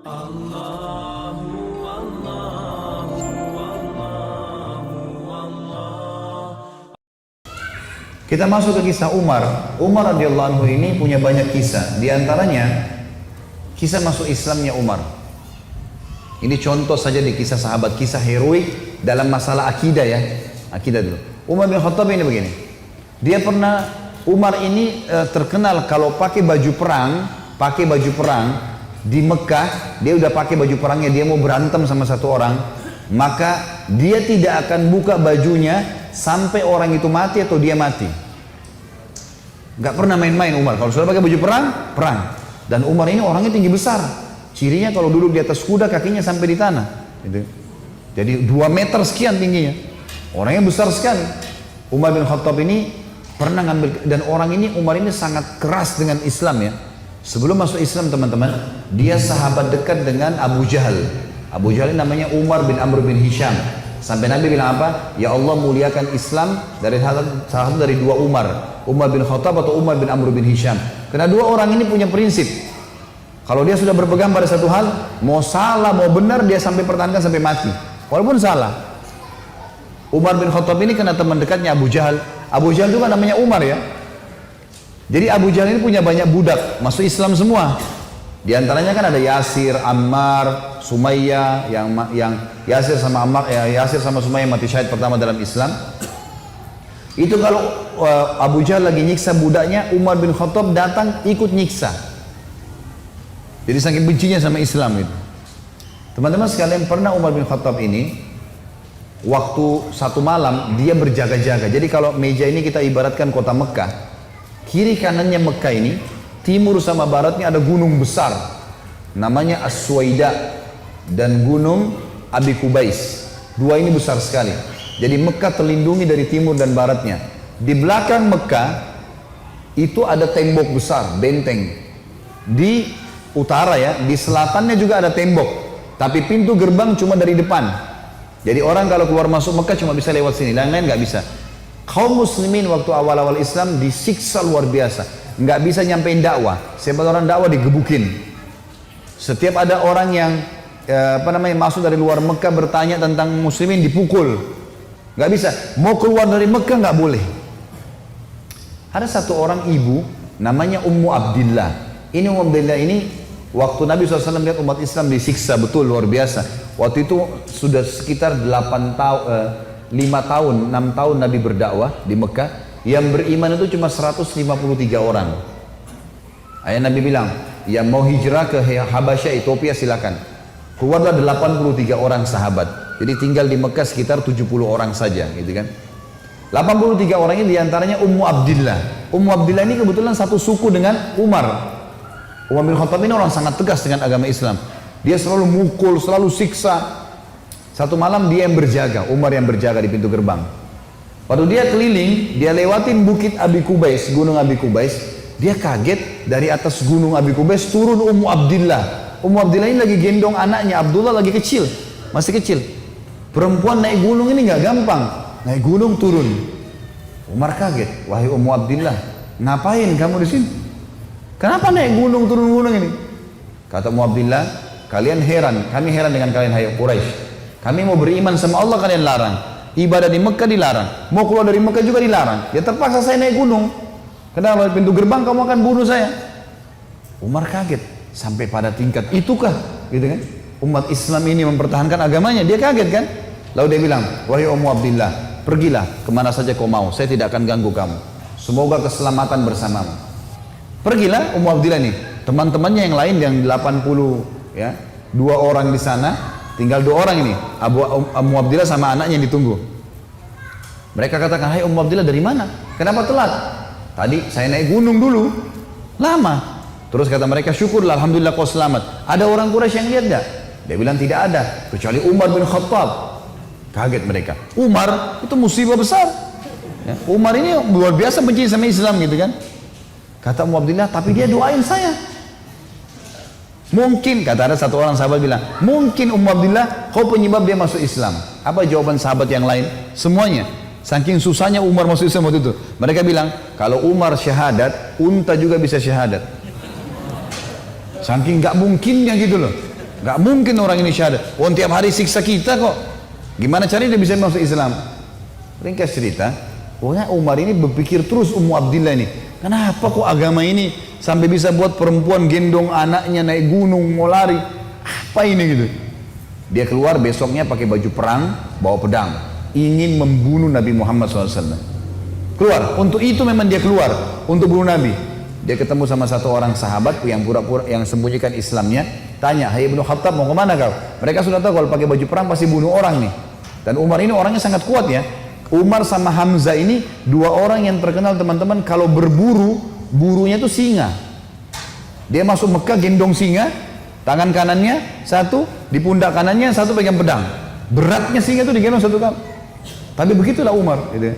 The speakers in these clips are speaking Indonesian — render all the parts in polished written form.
Allahu Allahu Allahu Allah. Kita masuk ke kisah Umar. Umar radhiyallahu anhu ini punya banyak kisah. Di antaranya kisah masuk Islamnya Umar. Ini contoh saja di kisah sahabat, kisah heroik dalam masalah akidah ya. Akidah dulu. Umar bin Khattab ini begini. Dia pernah, Umar ini terkenal kalau pakai baju perang di Mekah, dia udah pakai baju perangnya, dia mau berantem sama satu orang, maka dia tidak akan buka bajunya sampai orang itu mati atau dia mati. Gak pernah main-main Umar. Kalau sudah pakai baju perang, perang. Dan Umar ini orangnya tinggi besar. Cirinya kalau duduk di atas kuda kakinya sampai di tanah. Gitu. Jadi 2 meter sekian tingginya. Orangnya besar sekali. Umar bin Khattab ini pernah ngambil, dan orang ini, Umar ini sangat keras dengan Islam ya. Sebelum masuk Islam teman-teman, dia sahabat dekat dengan Abu Jahal. Abu Jahal ini namanya Umar bin Amr bin Hisham. Sampai Nabi bilang apa? Ya Allah muliakan Islam dari salah satu dari 2 Umar. Umar bin Khattab atau Umar bin Amr bin Hisham. Karena 2 orang ini punya prinsip. Kalau dia sudah berpegang pada satu hal, mau salah mau benar dia sampai pertahankan sampai mati. Walaupun salah. Umar bin Khattab ini kena teman dekatnya Abu Jahal. Abu Jahal juga namanya Umar ya. Jadi Abu Jahal ini punya banyak budak, masuk Islam semua. Di antaranya kan ada Yasir, Ammar, Sumayyah, yang Yasir sama Ammar, Yasir sama Sumayyah mati syahid pertama dalam Islam. Itu kalau Abu Jahal lagi nyiksa budaknya, Umar bin Khattab datang ikut nyiksa. Jadi saking bencinya sama Islam itu. Teman-teman sekalian, pernah Umar bin Khattab ini waktu satu malam dia berjaga-jaga. Jadi kalau meja ini kita ibaratkan kota Mekah, kiri kanannya Mekah ini, timur sama baratnya ada gunung besar namanya As-Suwaida dan gunung Abi Kubais. 2 ini besar sekali. Jadi Mekah terlindungi dari timur dan baratnya. Di belakang Mekah itu ada tembok besar, benteng. Di utara ya, di selatannya juga ada tembok, tapi pintu gerbang cuma dari depan. Jadi orang kalau keluar masuk Mekah cuma bisa lewat sini, lain-lain nggak bisa. Kaum muslimin waktu awal-awal Islam disiksa luar biasa, nggak bisa nyampein dakwah. Siapa orang dakwah digebukin. Setiap ada orang yang masuk dari luar Mekah bertanya tentang muslimin dipukul, nggak bisa. Mau keluar dari Mekah nggak boleh. Ada satu orang ibu namanya Ummu Abdillah. Ini Ummu Abdillah ini waktu Nabi SAW lihat umat Islam disiksa betul luar biasa. Waktu itu sudah sekitar 5 tahun, 6 tahun Nabi berdakwah di Mekah. Yang beriman itu cuma 153 orang. Ayah Nabi bilang, yang mau hijrah ke Habasyah, Ethiopia silakan. Keluarlah 83 orang sahabat. Jadi tinggal di Mekah sekitar 70 orang saja, gitu kan. 83 orang ini diantaranya Ummu Abdillah. Ummu Abdillah ini kebetulan satu suku dengan Umar. Umar bin Khattab ini orang sangat tegas dengan agama Islam. Dia selalu mukul, selalu siksa. Satu malam dia yang berjaga, Umar yang berjaga di pintu gerbang. Waktu dia keliling, dia lewatin bukit Abi Kubais, gunung Abi Kubais. Dia kaget, dari atas gunung Abi Kubais turun Ummu Abdillah. Ummu Abdillah ini lagi gendong anaknya, Abdullah lagi kecil, masih kecil. Perempuan naik gunung ini nggak gampang, naik gunung turun. Umar kaget, wahai Ummu Abdillah, ngapain kamu di sini? Kenapa naik gunung turun gunung ini? Kata Ummu Abdillah, kalian heran, kami heran dengan kalian hai Quraisy. Kami mau beriman sama Allah kalian larang. Ibadah di Mekah dilarang. Mau keluar dari Mekah juga dilarang. Ya terpaksa saya naik gunung. Karena kalau pintu gerbang kamu akan bunuh saya. Umar kaget sampai pada tingkat itukah, gitu kan? Umat Islam ini mempertahankan agamanya, dia kaget kan? Lalu dia bilang, wahai Ummu Abdillah, pergilah kemana saja kau mau, saya tidak akan ganggu kamu. Semoga keselamatan bersamamu. Pergilah Ummu Abdillah nih, teman-temannya yang lain yang 80 ya, 2 orang di sana, tinggal 2 orang ini, Ummu Abdillah sama anaknya yang ditunggu. Mereka katakan, hai Ummu Abdillah dari mana? Kenapa telat? Tadi saya naik gunung dulu, lama. Terus kata mereka, syukurlah, alhamdulillah kau selamat. Ada orang Quraisy yang lihat gak? Dia bilang tidak ada, kecuali Umar bin Khattab. Kaget mereka. Umar itu musibah besar. Ya, Umar ini luar biasa benci sama Islam gitu kan. Kata Ummu Abdillah, tapi dia doain saya. Mungkin, kata ada satu orang sahabat bilang, mungkin Ummu Abdillah kau penyebab dia masuk Islam. Apa jawaban sahabat yang lain? Semuanya. Saking susahnya Umar masuk Islam waktu itu. Mereka bilang, kalau Umar syahadat, unta juga bisa syahadat. Saking gak mungkinnya gitu loh. Gak mungkin orang ini syahadat. Oh, tiap hari siksa kita kok. Gimana caranya dia bisa masuk Islam? Ringkas cerita, pokoknya Umar ini berpikir terus Ummu Abdillah ini. Kenapa kok agama ini sampai bisa buat perempuan gendong anaknya naik gunung mau lari? Apa ini gitu? Dia keluar besoknya pakai baju perang, bawa pedang, ingin membunuh Nabi Muhammad SAW. Keluar, untuk itu memang dia keluar, untuk bunuh Nabi. Dia ketemu sama satu orang sahabat yang pura-pura yang sembunyikan Islamnya, tanya, "Hai Ibnu Khattab, mau kemana kau?" Mereka sudah tahu kalau pakai baju perang pasti bunuh orang nih. Dan Umar ini orangnya sangat kuat ya. Umar sama Hamzah ini dua orang yang terkenal teman-teman kalau berburu, burunya itu singa. Dia masuk Mekah gendong singa, tangan kanannya satu, di pundak kanannya satu pegang pedang. Beratnya singa itu digendong satu kali. Tapi begitulah Umar. Gitu.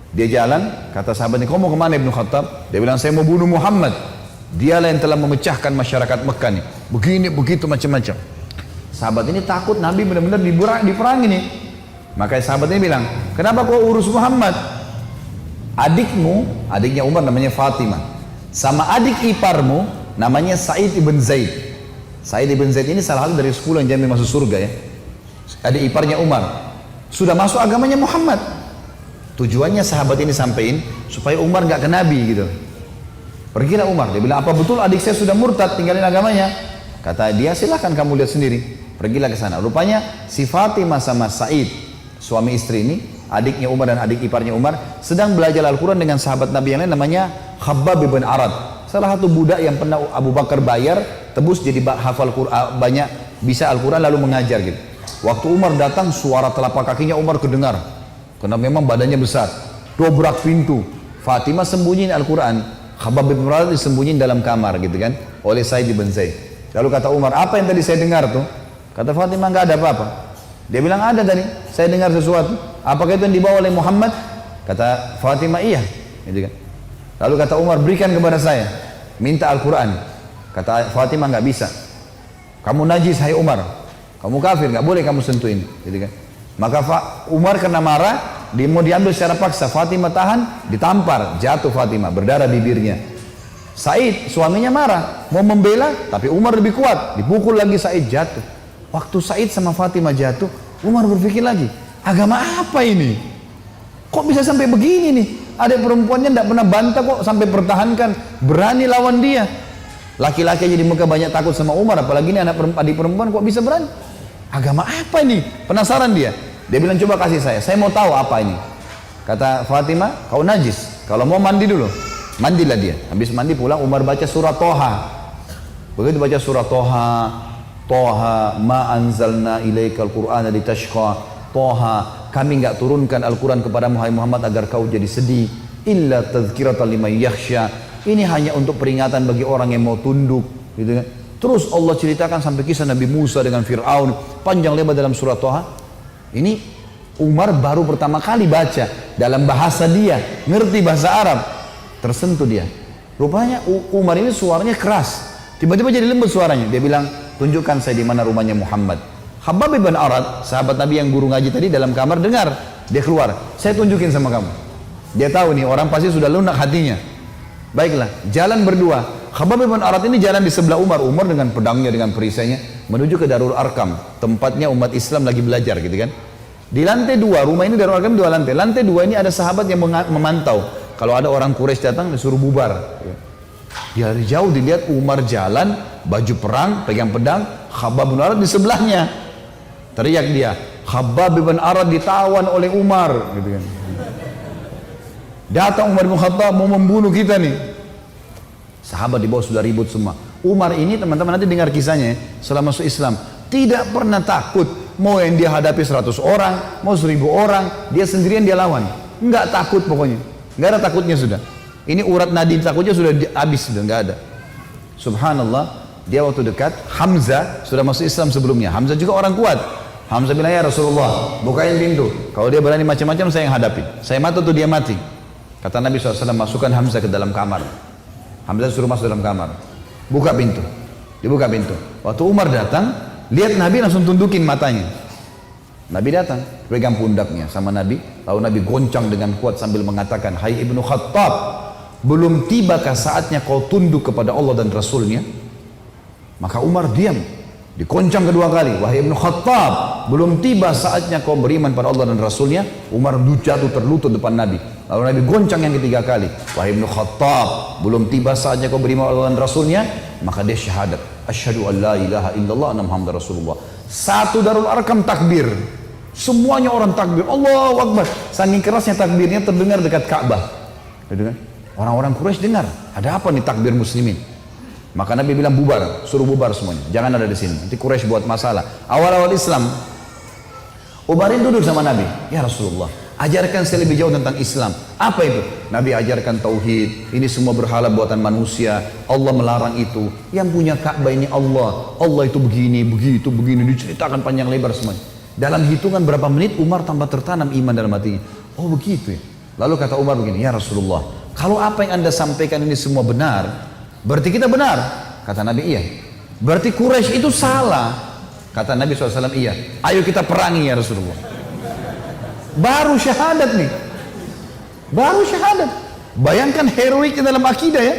Dia jalan, kata sahabatnya, "Kau mau kemana Ibnu Khattab?" Dia bilang, "Saya mau bunuh Muhammad. Dialah yang telah memecahkan masyarakat Mekah nih. Begini, begitu, macam-macam." Sahabat ini takut Nabi benar-benar diperangi nih. Makanya sahabat ini bilang, "Kenapa kau urus Muhammad? Adikmu," adiknya Umar namanya Fatimah, "sama adik iparmu namanya Sa'id ibn Zaid." Sa'id ibn Zaid ini salah satu dari 10 yang jamin masuk surga ya. Adik iparnya Umar. Sudah masuk agamanya Muhammad. Tujuannya sahabat ini sampaikan supaya Umar nggak ke Nabi gitu. Pergilah Umar, dia bilang, "Apa betul adik saya sudah murtad tinggalin agamanya?" Kata dia, "Silahkan kamu lihat sendiri." Pergilah ke sana. Rupanya si Fatimah sama Sa'id, suami istri ini, adiknya Umar dan adik iparnya Umar, sedang belajar Al-Quran dengan sahabat Nabi yang lain namanya Khabbab bin Arad. Salah satu budak yang pernah Abu Bakar bayar, tebus jadi hafal Quran, banyak bisa Al-Quran lalu mengajar gitu. Waktu Umar datang, suara telapak kakinya Umar kedengar. Karena memang badannya besar. Dobrak pintu. Fatimah sembunyiin Al-Quran. Khabbab bin Arad disembunyiin dalam kamar gitu kan. Oleh Sa'id bin Zaid. Lalu kata Umar, "Apa yang tadi saya dengar tuh?" Kata Fatimah, "Nggak ada apa-apa." Dia bilang, "Ada tadi. Saya dengar sesuatu. Apakah itu yang dibawa oleh Muhammad?" Kata Fatimah, "Iya." Gitu kan. Lalu kata Umar, "Berikan kepada saya. Minta Al-Quran." Kata Fatimah, "Nggak bisa. Kamu najis, hai Umar. Kamu kafir, nggak boleh kamu sentuhin." Gitu kan. Maka Umar karena marah, dia mau diambil secara paksa. Fatimah tahan, ditampar, jatuh Fatimah, berdarah bibirnya. Said, suaminya marah, mau membela, tapi Umar lebih kuat, dipukul lagi Said, jatuh. Waktu Said sama Fatimah jatuh, Umar berpikir lagi, agama apa ini? Kok bisa sampai begini nih? Ada perempuannya tidak pernah bantah kok sampai pertahankan, berani lawan dia. Laki-laki aja di Mekah banyak takut sama Umar, apalagi ini adik perempuan kok bisa berani? Agama apa ini? Penasaran dia. Dia bilang, "Coba kasih saya mau tahu apa ini." Kata Fatimah, "Kau najis, kalau mau mandi dulu." Mandilah dia. Habis mandi pulang, Umar baca surah Toha. Begitu baca surah Toha, Toha ma anzalna ilaikal qur'ana litashqa. Toha, kami enggak turunkan Al-Quran kepada Muhammad agar kau jadi sedih. Illa tadhkiratan liman yakhsha. Ini hanya untuk peringatan bagi orang yang mau tunduk, gitu kan. Terus Allah ceritakan sampai kisah Nabi Musa dengan Fir'aun, panjang lebar dalam surah Toha. Ini Umar baru pertama kali baca dalam bahasa dia, ngerti bahasa Arab, tersentuh dia. Rupanya Umar ini suaranya keras, tiba-tiba jadi lembut suaranya. Dia bilang, "Tunjukkan saya di mana rumahnya Muhammad." Khabbab bin Arad, sahabat Nabi yang guru ngaji tadi dalam kamar dengar, dia keluar, "Saya tunjukin sama kamu." Dia tahu nih orang pasti sudah lunak hatinya. Baiklah, jalan berdua. Khabbab bin Arad ini jalan di sebelah Umar. Umar dengan pedangnya, dengan perisainya menuju ke Darul Arkam, tempatnya umat Islam lagi belajar gitu kan. Di lantai 2, rumah ini Darul Arkam 2 lantai. Lantai 2 ini ada sahabat yang memantau. Kalau ada orang Quraisy datang disuruh bubar. Dia dari jauh dilihat Umar jalan, baju perang, pegang pedang, Khabbab bin Arad di sebelahnya. Teriak dia, "Khabbab bin Arad ditawan oleh Umar," gitu kan. Datang Umar bin Khattab mau membunuh kita nih. Sahabat di bawah sudah ribut semua. Umar ini teman-teman nanti dengar kisahnya setelah masuk Islam, tidak pernah takut. Mau yang dia hadapi 100 orang, mau 1000 orang, dia sendirian dia lawan. Enggak takut pokoknya. Enggak ada takutnya sudah. Ini urat nadi takutnya sudah habis, sudah enggak ada. Subhanallah, dia waktu dekat Hamzah sudah masuk Islam sebelumnya. Hamzah juga orang kuat. Hamzah bilang, "Ya Rasulullah, bukain pintu. Kalau dia berani macam-macam saya yang hadapi. Saya mati tuh dia mati." Kata Nabi SAW, "Masukkan Hamzah ke dalam kamar." Hamzah suruh masuk dalam kamar. Buka pintu. Dibuka pintu. Waktu Umar datang, lihat Nabi langsung tundukin matanya. Nabi datang, pegang pundaknya sama Nabi. Lalu Nabi goncang dengan kuat sambil mengatakan, "Hai Ibnu Khattab, belum tibakah saatnya kau tunduk kepada Allah dan Rasulnya?" Maka Umar diam. Dikoncang kedua kali, wahai Ibnu Khattab, belum tiba saatnya kau beriman pada Allah dan Rasulnya. Umar jatuh terlutut depan Nabi. Lalu Nabi goncang yang ketiga kali, wahai Ibnu Khattab, belum tiba saatnya kau beriman pada Allah dan Rasulnya. Maka dia syahadat, asyhadu an la ilaha illallah anna Muhammad Rasulullah. Satu Darul Arkam takbir, semuanya orang takbir, Allahu Akbar. Saking kerasnya takbirnya terdengar dekat Ka'bah. Orang-orang Quraisy dengar, ada apa nih takbir muslimin? Maka Nabi bilang bubar, suruh bubar semuanya, jangan ada di sini. Nanti Quraisy buat masalah. Awal-awal Islam, Umarin duduk sama Nabi, ya Rasulullah, ajarkan saya lebih jauh tentang Islam. Apa itu? Nabi ajarkan tauhid. Ini semua berhala buatan manusia. Allah melarang itu. Yang punya Ka'bah ini Allah. Allah itu begini, begitu, begini. Diceritakan panjang lebar semuanya. Dalam hitungan berapa menit Umar tambah tertanam iman dalam hatinya. Oh begitu ya. Lalu kata Umar begini, ya Rasulullah, kalau apa yang anda sampaikan ini semua benar, berarti kita benar. Kata Nabi, iya. Berarti Quraisy itu salah. Kata Nabi SAW, iya. Ayo kita perangi ya Rasulullah. Baru syahadat nih. Baru syahadat. Bayangkan heroiknya dalam akidah ya.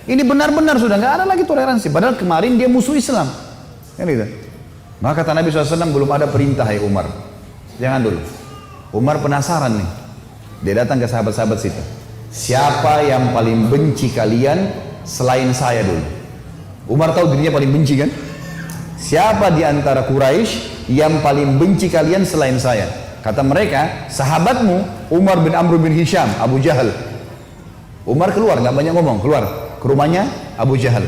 Ini benar-benar sudah nggak ada lagi toleransi. Padahal kemarin dia musuh Islam. Kan gitu. Maka kata Nabi SAW, belum ada perintah ya Umar. Jangan dulu. Umar penasaran nih. Dia datang ke sahabat-sahabat situ. Siapa yang paling benci kalian selain saya dulu? Umar tahu dirinya paling benci kan? Siapa di antara Quraisy yang paling benci kalian selain saya? Kata mereka, sahabatmu Umar bin Amr bin Hisham, Abu Jahal. Umar keluar, nggak banyak ngomong, keluar ke rumahnya Abu Jahal.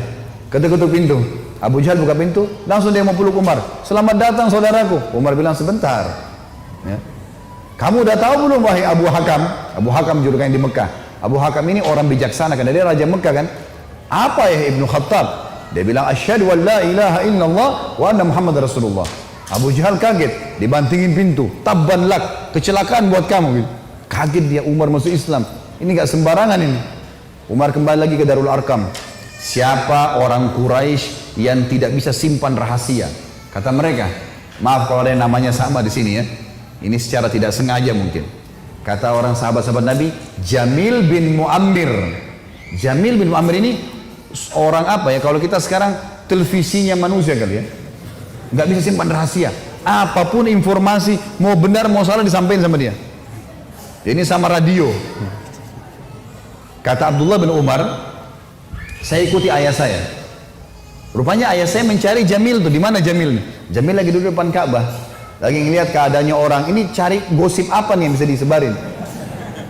Ketuk-ketuk pintu. Abu Jahal buka pintu, langsung dia mau peluk Umar. Selamat datang saudaraku. Umar bilang sebentar. Ya. Kamu udah tahu belum wahai Abu Hakam? Abu Hakam julukannya di Mekah. Abu Hakam ini orang bijaksana karena dia raja Mekah kan. Apa ya Ibnu Khattab? Dia bilang asyhadu an la ilaha illallah wa anna Muhammad Rasulullah. Abu Jahal kaget, dibantingin pintu. Tabban lak, kecelakaan buat kamu gitu. Kaget dia, Umar masuk Islam. Ini gak sembarangan ini. Umar kembali lagi ke Darul Arkam. Siapa orang Quraisy yang tidak bisa simpan rahasia? Kata mereka, maaf kalau ada yang namanya sama di sini ya. Ini secara tidak sengaja mungkin. Kata orang sahabat-sahabat Nabi, Jamil bin Muammir. Jamil bin Muammir ini orang apa ya? Kalau kita sekarang televisinya manusia kali ya. Nggak bisa simpan rahasia. Apapun informasi, mau benar mau salah disampaikan sama dia. Ini sama radio. Kata Abdullah bin Umar, saya ikuti ayah saya. Rupanya ayah saya mencari Jamil tuh. Di mana Jamil nih? Jamil lagi duduk depan Ka'bah. Lagi ngeliat keadaannya orang. Ini cari gosip apa nih yang bisa disebarin.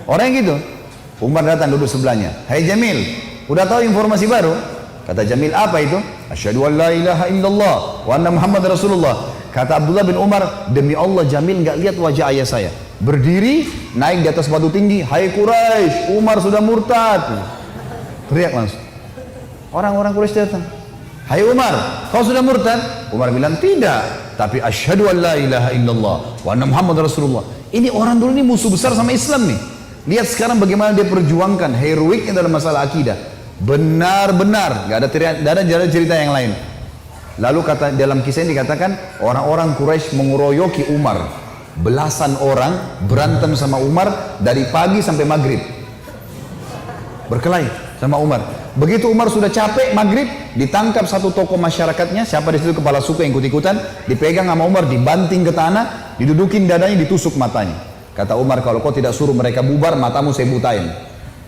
Orang yang gitu. Umar datang duduk sebelahnya. Hai Jamil, udah tahu informasi baru? Kata Jamil, apa itu? Asyhadu an la ilaha illallah wa anna Muhammad Rasulullah. Kata Abdullah bin Umar, demi Allah Jamil nggak lihat wajah ayah saya. Berdiri, naik di atas batu tinggi. Hai Quraisy, Umar sudah murtad. Teriak langsung. Orang-orang Quraisy datang. Hai Umar, kau sudah murtad? Umar bilang, tidak. Tapi asyhadu an la ilaha illallah wa anna Muhammad Rasulullah. Ini orang dulu ini musuh besar sama Islam nih. Lihat sekarang bagaimana dia perjuangkan heroiknya dalam masalah akidah. Benar-benar, gak ada cerita yang lain. Lalu kata dalam kisah ini dikatakan orang-orang Quraisy mengeroyoki Umar. Belasan orang berantem sama Umar dari pagi sampai maghrib. Berkelahi sama Umar. Begitu Umar sudah capek maghrib, ditangkap satu tokoh masyarakatnya, siapa di situ kepala suku yang ikut-ikutan, dipegang sama Umar, dibanting ke tanah, didudukin dadanya, ditusuk matanya. Kata Umar, kalau kau tidak suruh mereka bubar, matamu saya butain.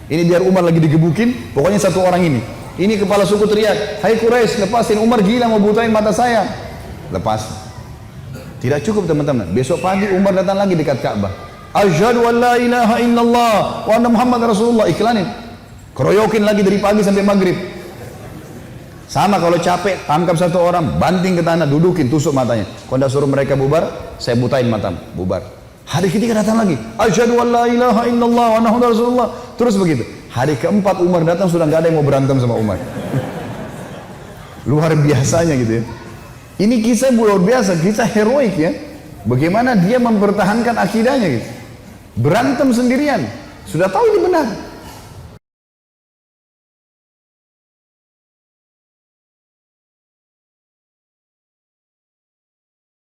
Ini biar Umar lagi digebukin, pokoknya satu orang ini. Ini kepala suku teriak, hai Quraisy, lepasin, Umar gila mau butain mata saya. Lepas. Tidak cukup teman-teman. Besok pagi Umar datang lagi dekat Ka'bah. Asyhadu an la ilaha illallah wa anna Muhammad Rasulullah. Iklanin. Keroyokin lagi dari pagi sampai maghrib. Sama kalau capek, tangkap satu orang, banting ke tanah, dudukin, tusuk matanya. Kalau tidak suruh mereka bubar, saya butain matamu. Bubar. Hari ketiga datang lagi. Asyhadu an la ilaha illallah wa anna Muhammad Rasulullah. Terus begitu. Hari keempat Umar datang sudah nggak ada yang mau berantem sama Umar. Luar biasanya gitu ya. Ini kisah luar biasa, kisah heroik ya. Bagaimana dia mempertahankan akidahnya gitu. Berantem sendirian. Sudah tahu ini benar.